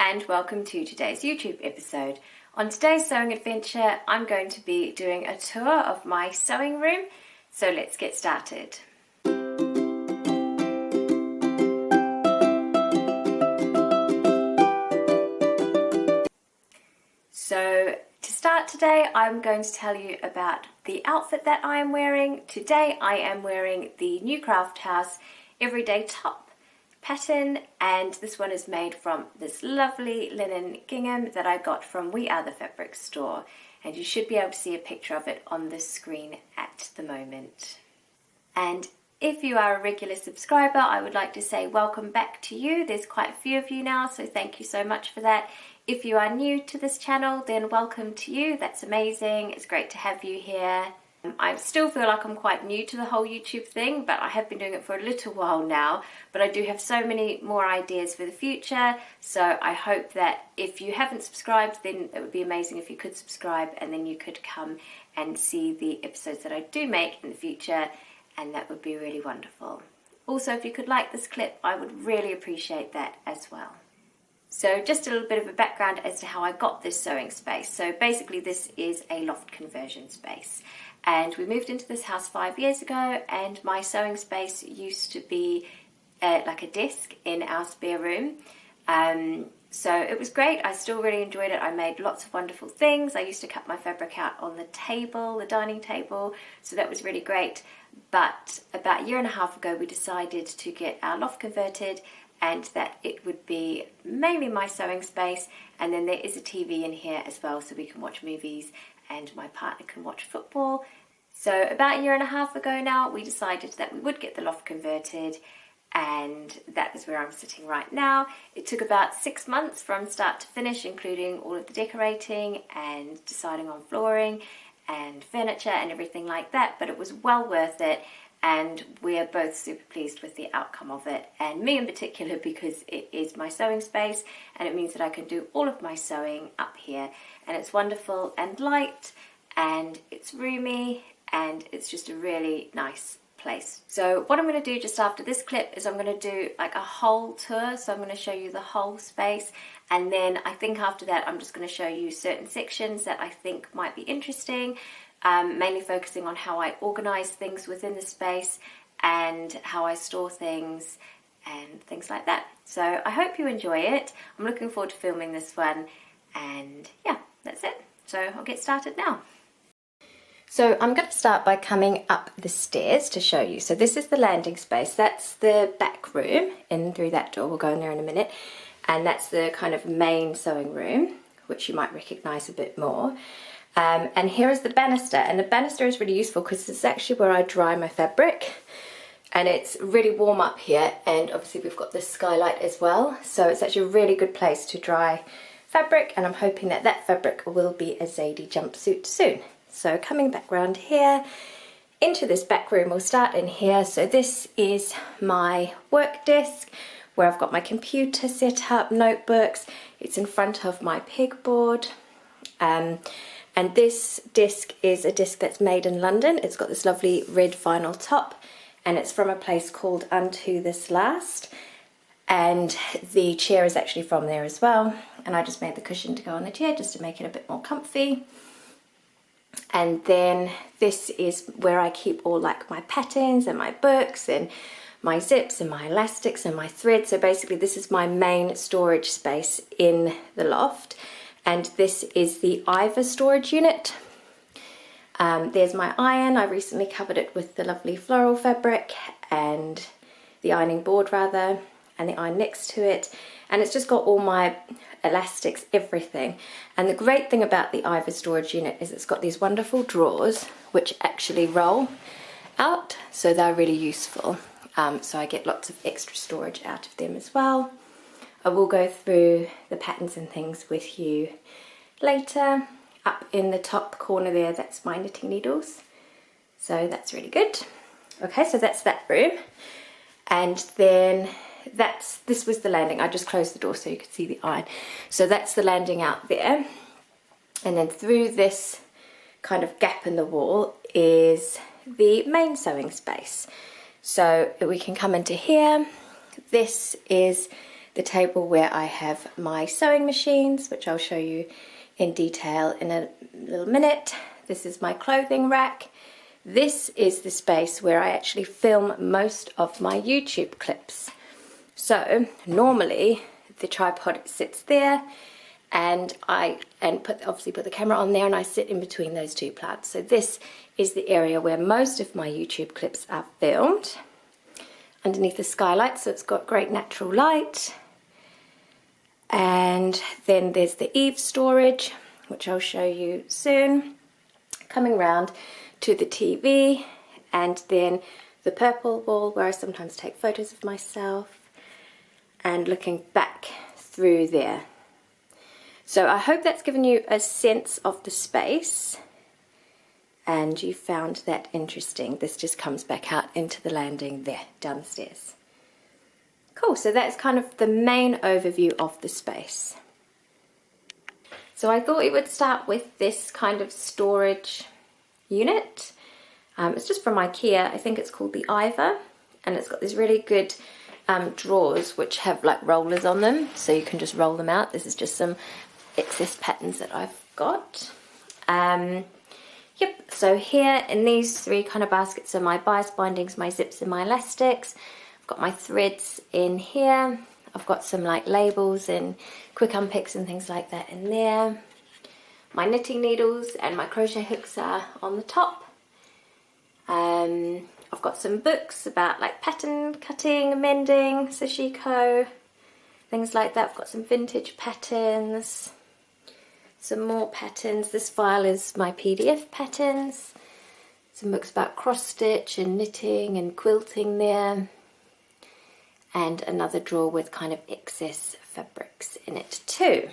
and welcome to today's YouTube episode. On today's sewing adventure, I'm going to be doing a tour of my sewing room, so let's get started. So to start today, I'm going to tell you about the outfit that I am wearing. Today I am wearing the new Craft House everyday top pattern, and this one is made from this lovely linen gingham that I got from We Are The Fabric store, and you should be able to see a picture of it on the screen at the moment. And if you are a regular subscriber, I would like to say welcome back to you. There's quite a few of you now, so thank you so much for that. If you are new to this channel, then welcome to you. That's amazing. It's great to have you here. I still feel like I'm quite new to the whole YouTube thing, but I have been doing it for a little while now. But I do have so many more ideas for the future, so I hope that if you haven't subscribed, then it would be amazing if you could subscribe, and then you could come and see the episodes that I do make in the future, and that would be really wonderful. Also, if you could like this clip, I would really appreciate that as well. So just a little bit of a background as to how I got this sewing space. So basically this is a loft conversion space, and we moved into this house 5 years ago, and my sewing space used to be like a desk in our spare room. So it was great. I still really enjoyed it. I made lots of wonderful things. I used to cut my fabric out on the table, the dining table, so that was really great. But about 1.5 years ago we decided to get our loft converted, and that it would be mainly my sewing space, and then there is a TV in here as well, so we can watch movies and my partner can watch football. So about 1.5 years ago now, we decided that we would get the loft converted, and that is where I'm sitting right now. It took about 6 months from start to finish, including all of the decorating and deciding on flooring and furniture and everything like that, but it was well worth it. And we're both super pleased with the outcome of it, and me in particular because it is my sewing space and it means that I can do all of my sewing up here, and it's wonderful and light and it's roomy and it's just a really nice place. So what I'm going to do just after this clip is I'm going to do like a whole tour, so I'm going to show you the whole space, and then I think after that I'm just going to show you certain sections that I think might be interesting. Mainly focusing on how I organise things within the space and how I store things and things like that. So I hope you enjoy it. I'm looking forward to filming this one, and yeah, that's it. So I'll get started now. So I'm going to start by coming up the stairs to show you. So this is the landing space. That's the back room in through that door. We'll go in there in a minute. And that's the kind of main sewing room, which you might recognise a bit more. And here is the banister, and the banister is really useful because this is actually where I dry my fabric, and it's really warm up here, and obviously we've got this skylight as well, so it's actually a really good place to dry fabric, and I'm hoping that that fabric will be a Zadie jumpsuit soon. So coming back round here into this back room, we'll start in here. So this is my work desk where I've got my computer set up, notebooks. It's in front of my pegboard. And this disc is a disc that's made in London. It's got this lovely red vinyl top, and it's from a place called Unto This Last. And the chair is actually from there as well. And I just made the cushion to go on the chair just to make it a bit more comfy. And then this is where I keep all like my patterns and my books and my zips and my elastics and my thread. So basically this is my main storage space in the loft. And this is the Ivar storage unit. There's my iron. I recently covered it with the lovely floral fabric, and the ironing board rather, and the iron next to it. And it's just got all my elastics, everything. And the great thing about the Ivar storage unit is it's got these wonderful drawers which actually roll out, so they're really useful. So I get lots of extra storage out of them as well. I will go through the patterns and things with you later. Up in the top corner there, that's my knitting needles. So that's really good. Okay, so that's that room. And then this was the landing. I just closed the door so you could see the iron. So that's the landing out there. And then through this kind of gap in the wall is the main sewing space. So we can come into here. This the table where I have my sewing machines, which I'll show you in detail in a little minute. This is my clothing rack. This is the space where I actually film most of my YouTube clips. So normally the tripod sits there, and obviously put the camera on there, and I sit in between those two plants. So this is the area where most of my YouTube clips are filmed, underneath the skylight, so it's got great natural light. And then there's the Eaves storage, which I'll show you soon. Coming round to the TV, and then the purple wall where I sometimes take photos of myself, and looking back through there. So I hope that's given you a sense of the space and you found that interesting. This just comes back out into the landing there, down the stairs. Cool, so that's kind of the main overview of the space. So I thought we would start with this kind of storage unit. It's just from IKEA. I think it's called the Ivar, and it's got these really good drawers which have like rollers on them, so you can just roll them out. This is just some excess patterns that I've got. Yep, so here in these three kind of baskets are my bias bindings, my zips and my elastics. I've got my threads in here. I've got some like labels and quick unpicks and things like that in there. My knitting needles and my crochet hooks are on the top. I've got some books about like pattern cutting, mending, sashiko, things like that. I've got some vintage patterns, some more patterns. This file is my PDF patterns, some books about cross stitch and knitting and quilting there, and another drawer with kind of excess fabrics in it too.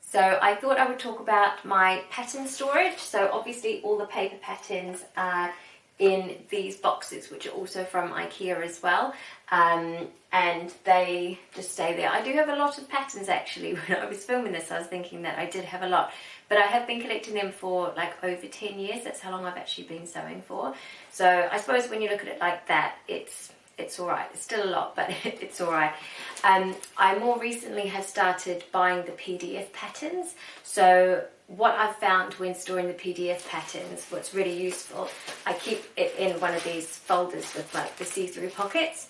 So I thought I would talk about my pattern storage. So obviously all the paper patterns are in these boxes, which are also from IKEA as well, and they just stay there. I do have a lot of patterns actually. When I was filming this, I was thinking that I did have a lot, but I have been collecting them for like over 10 years. That's how long I've actually been sewing for. So I suppose when you look at it like that, it's all right. It's still a lot, but it's all right. I more recently have started buying the PDF patterns. So what I've found when storing the PDF patterns, what's really useful, I keep it in one of these folders with like the see-through pockets.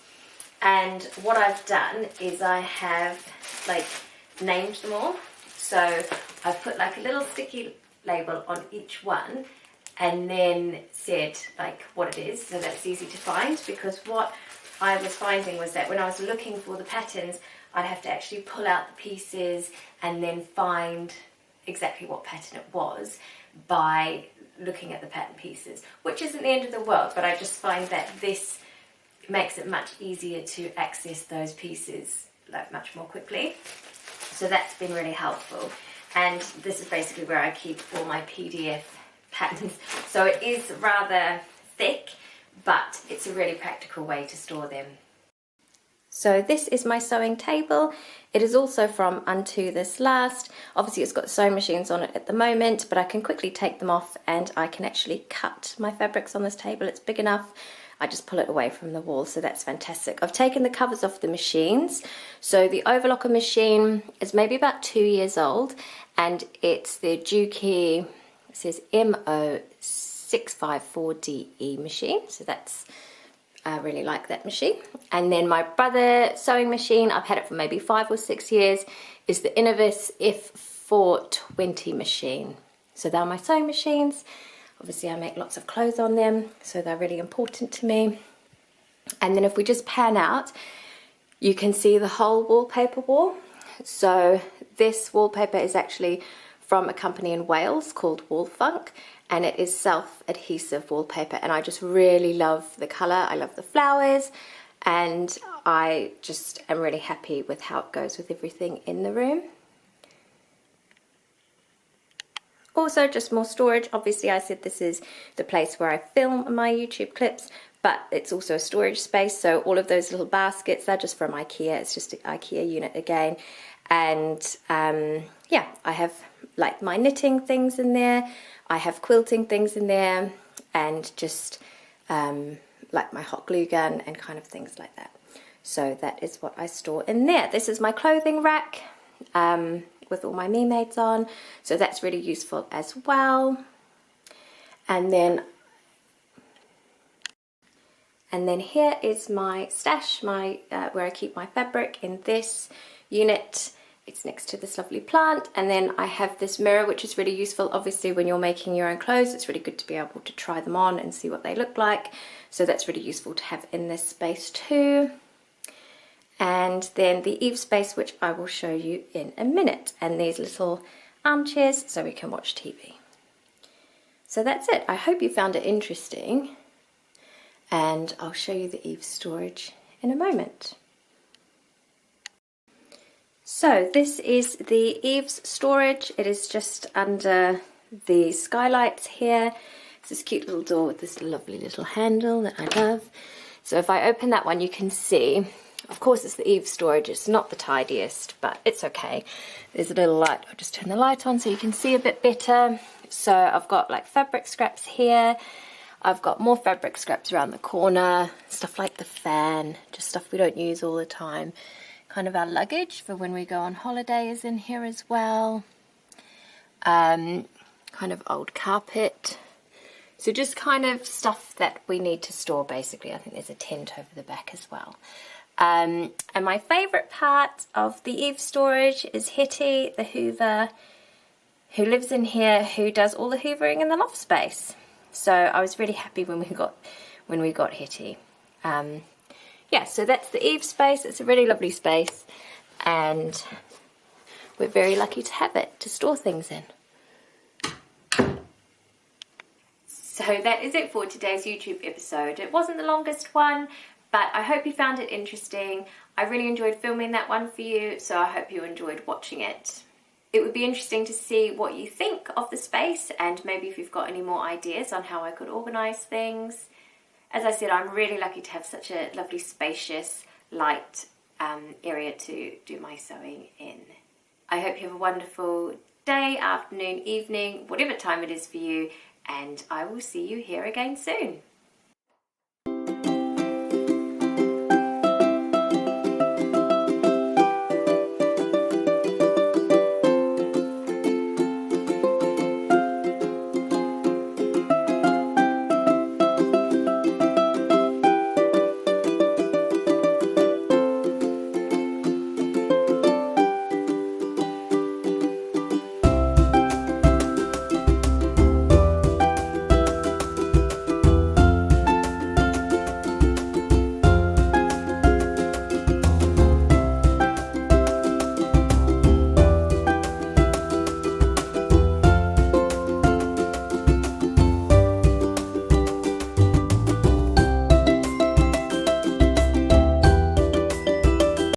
And what I've done is I have like named them all. So I've put like a little sticky label on each one, and then said like what it is, so that's easy to find. Because what I was finding was that when I was looking for the patterns, I'd have to actually pull out the pieces and then find exactly what pattern it was by looking at the pattern pieces, which isn't the end of the world, but I just find that this makes it much easier to access those pieces like much more quickly. So that's been really helpful. And this is basically where I keep all my PDF patterns. So it is rather thick, but it's a really practical way to store them. So this is my sewing table. It is also from Unto This Last. Obviously it's got sewing machines on it at the moment, but I can quickly take them off and I can actually cut my fabrics on this table. It's big enough. I just pull it away from the wall, so that's fantastic. I've taken the covers off the machines. So the Overlocker machine is maybe about 2 years old, and it's the Juki, it says MO654DE machine. So that's, I really like that machine. And then my brother sewing machine, I've had it for maybe 5 or 6 years, is the Innovis F420 machine. So they're my sewing machines. Obviously I make lots of clothes on them, so they're really important to me. And then if we just pan out, you can see the whole wallpaper wall. So this wallpaper is actually from a company in Wales called Wallfunk, and it is self-adhesive wallpaper, and I just really love the colour. I love the flowers, and I just am really happy with how it goes with everything in the room. Also, just more storage. Obviously, I said this is the place where I film my YouTube clips, but it's also a storage space. So all of those little baskets, they're just from IKEA. It's just an IKEA unit again. And yeah, I have like my knitting things in there. I have quilting things in there, and just like my hot glue gun and kind of things like that. So that is what I store in there. This is my clothing rack with all my mermaids on, so that's really useful as well. And then here is my stash, my where I keep my fabric in this unit. It's next to this lovely plant. And then I have this mirror, which is really useful. Obviously, when you're making your own clothes, it's really good to be able to try them on and see what they look like. So that's really useful to have in this space too. And then the Eaves space, which I will show you in a minute. And these little armchairs so we can watch TV. So that's it. I hope you found it interesting. And I'll show you the Eaves storage in a moment. So this is the Eaves storage. It is just under the skylights here. It's this cute little door with this lovely little handle that I love. So if I open that one, you can see, of course it's the Eaves storage. It's not the tidiest, but it's okay. There's a little light. I'll just turn the light on so you can see a bit better. So I've got like fabric scraps here. I've got more fabric scraps around the corner, stuff like the fan, just stuff we don't use all the time. Kind of our luggage for when we go on holiday is in here as well. Kind of old carpet. So just kind of stuff that we need to store basically. I think there's a tent over the back as well. And my favourite part of the Eaves storage is Hetty the Hoover, who lives in here, who does all the hoovering in the loft space. So I was really happy when we got Hetty. Yeah, so that's the Eaves space. It's a really lovely space, and we're very lucky to have it to store things in. So that is it for today's YouTube episode. It wasn't the longest one, but I hope you found it interesting. I really enjoyed filming that one for you, so I hope you enjoyed watching it. It would be interesting to see what you think of the space, and maybe if you've got any more ideas on how I could organise things. As I said, I'm really lucky to have such a lovely, spacious, light area to do my sewing in. I hope you have a wonderful day, afternoon, evening, whatever time it is for you, and I will see you here again soon.